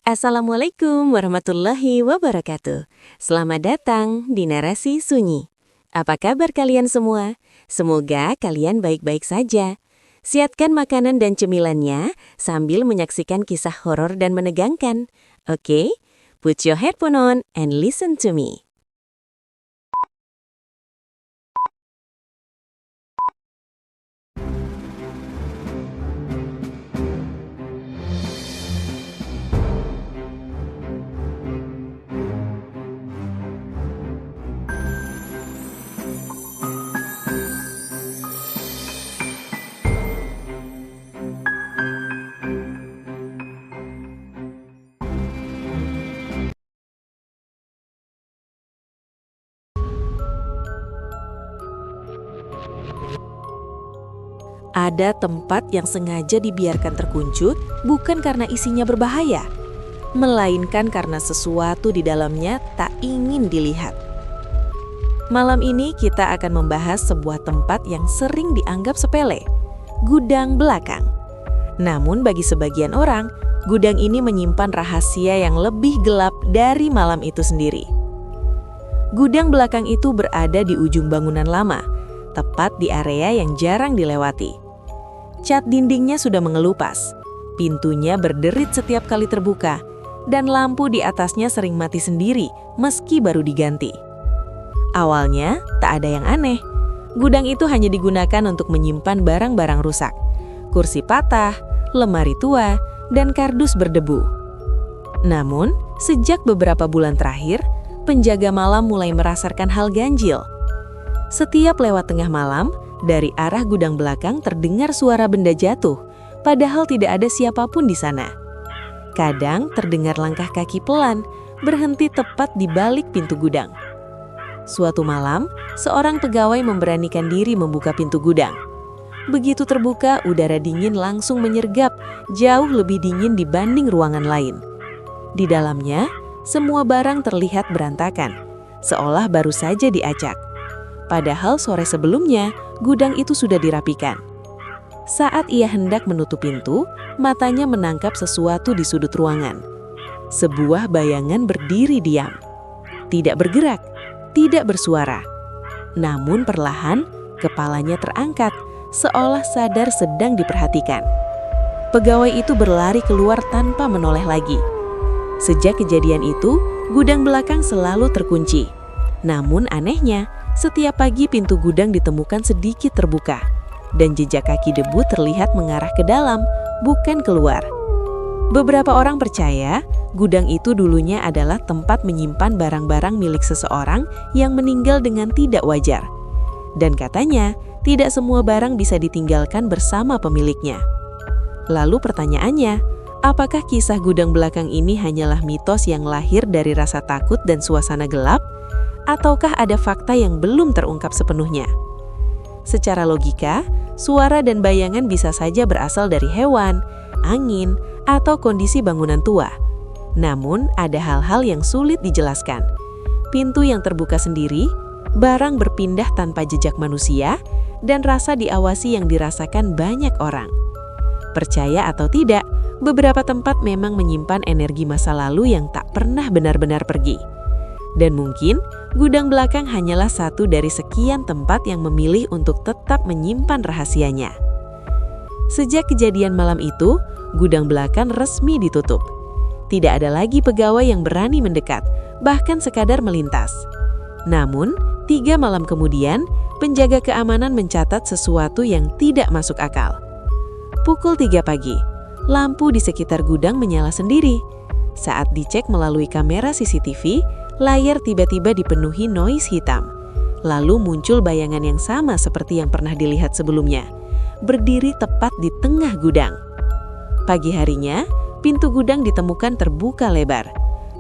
Assalamualaikum warahmatullahi wabarakatuh. Selamat datang di Narasi Sunyi. Apa kabar kalian semua? Semoga kalian baik-baik saja. Siapkan makanan dan cemilannya sambil menyaksikan kisah horor dan menegangkan. Oke? Put your headphone on and listen to me. Ada tempat yang sengaja dibiarkan terkuncut bukan karena isinya berbahaya, melainkan karena sesuatu di dalamnya tak ingin dilihat. Malam ini kita akan membahas sebuah tempat yang sering dianggap sepele, gudang belakang. Namun bagi sebagian orang, gudang ini menyimpan rahasia yang lebih gelap dari malam itu sendiri. Gudang belakang itu berada di ujung bangunan lama, tepat di area yang jarang dilewati. Cat dindingnya sudah mengelupas, pintunya berderit setiap kali terbuka, dan lampu di atasnya sering mati sendiri meski baru diganti. Awalnya tak ada yang aneh, gudang itu hanya digunakan untuk menyimpan barang-barang rusak, kursi patah, lemari tua, dan kardus berdebu. Namun, sejak beberapa bulan terakhir, penjaga malam mulai merasakan hal ganjil. Setiap lewat tengah malam, dari arah gudang belakang terdengar suara benda jatuh, padahal tidak ada siapapun di sana. Kadang terdengar langkah kaki pelan, berhenti tepat di balik pintu gudang. Suatu malam, seorang pegawai memberanikan diri membuka pintu gudang. Begitu terbuka, udara dingin langsung menyergap, jauh lebih dingin dibanding ruangan lain. Di dalamnya, semua barang terlihat berantakan, seolah baru saja diacak. Padahal sore sebelumnya, gudang itu sudah dirapikan. Saat ia hendak menutup pintu, matanya menangkap sesuatu di sudut ruangan. Sebuah bayangan berdiri diam. Tidak bergerak, tidak bersuara. Namun perlahan, kepalanya terangkat, seolah sadar sedang diperhatikan. Pegawai itu berlari keluar tanpa menoleh lagi. Sejak kejadian itu, gudang belakang selalu terkunci. Namun anehnya, setiap pagi pintu gudang ditemukan sedikit terbuka, dan jejak kaki debu terlihat mengarah ke dalam, bukan keluar. Beberapa orang percaya gudang itu dulunya adalah tempat menyimpan barang-barang milik seseorang yang meninggal dengan tidak wajar. Dan katanya, tidak semua barang bisa ditinggalkan bersama pemiliknya. Lalu pertanyaannya, apakah kisah gudang belakang ini hanyalah mitos yang lahir dari rasa takut dan suasana gelap? Ataukah ada fakta yang belum terungkap sepenuhnya? Secara logika, suara dan bayangan bisa saja berasal dari hewan, angin, atau kondisi bangunan tua. Namun, ada hal-hal yang sulit dijelaskan. Pintu yang terbuka sendiri, barang berpindah tanpa jejak manusia, dan rasa diawasi yang dirasakan banyak orang. Percaya atau tidak, beberapa tempat memang menyimpan energi masa lalu yang tak pernah benar-benar pergi. Dan mungkin, gudang belakang hanyalah satu dari sekian tempat yang memilih untuk tetap menyimpan rahasianya. Sejak kejadian malam itu, gudang belakang resmi ditutup. Tidak ada lagi pegawai yang berani mendekat, bahkan sekadar melintas. Namun, 3 malam kemudian, penjaga keamanan mencatat sesuatu yang tidak masuk akal. Pukul 3 pagi, lampu di sekitar gudang menyala sendiri. Saat dicek melalui kamera CCTV, layar tiba-tiba dipenuhi noise hitam. Lalu muncul bayangan yang sama seperti yang pernah dilihat sebelumnya, berdiri tepat di tengah gudang. Pagi harinya, pintu gudang ditemukan terbuka lebar,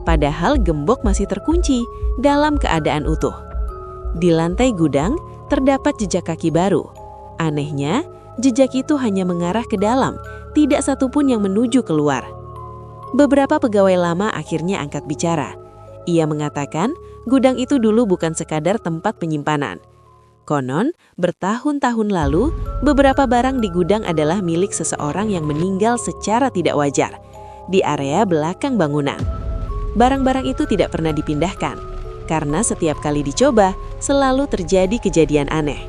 padahal gembok masih terkunci dalam keadaan utuh. Di lantai gudang, terdapat jejak kaki baru. Anehnya, jejak itu hanya mengarah ke dalam, tidak satupun yang menuju keluar. Beberapa pegawai lama akhirnya angkat bicara. Ia mengatakan, gudang itu dulu bukan sekadar tempat penyimpanan. Konon, bertahun-tahun lalu, beberapa barang di gudang adalah milik seseorang yang meninggal secara tidak wajar. di area belakang bangunan. Barang-barang itu tidak pernah dipindahkan, karena setiap kali dicoba, selalu terjadi kejadian aneh.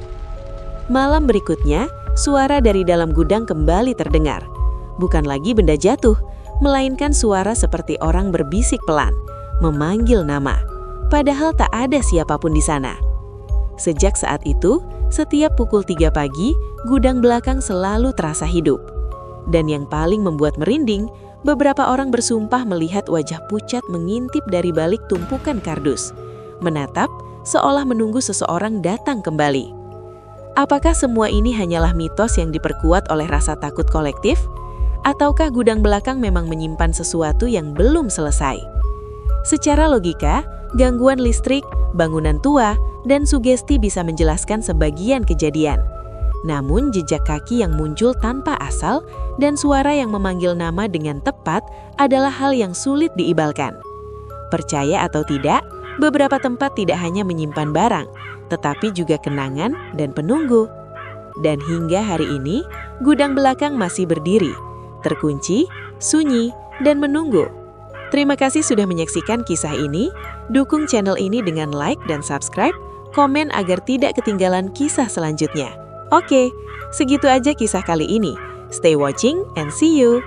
Malam berikutnya, suara dari dalam gudang kembali terdengar. Bukan lagi benda jatuh, melainkan suara seperti orang berbisik pelan, memanggil nama. Padahal tak ada siapapun di sana. Sejak saat itu, setiap pukul 3 pagi, gudang belakang selalu terasa hidup. Dan yang paling membuat merinding, beberapa orang bersumpah melihat wajah pucat mengintip dari balik tumpukan kardus, menatap seolah menunggu seseorang datang kembali. Apakah semua ini hanyalah mitos yang diperkuat oleh rasa takut kolektif? Ataukah gudang belakang memang menyimpan sesuatu yang belum selesai? Secara logika, gangguan listrik, bangunan tua, dan sugesti bisa menjelaskan sebagian kejadian. Namun jejak kaki yang muncul tanpa asal dan suara yang memanggil nama dengan tepat adalah hal yang sulit diibalkan. Percaya atau tidak, beberapa tempat tidak hanya menyimpan barang, tetapi juga kenangan dan penunggu. Dan hingga hari ini, gudang belakang masih berdiri, terkunci, sunyi, dan menunggu. Terima kasih sudah menyaksikan kisah ini. Dukung channel ini dengan like dan subscribe, komen agar tidak ketinggalan kisah selanjutnya. Oke, segitu aja kisah kali ini. Stay watching and see you!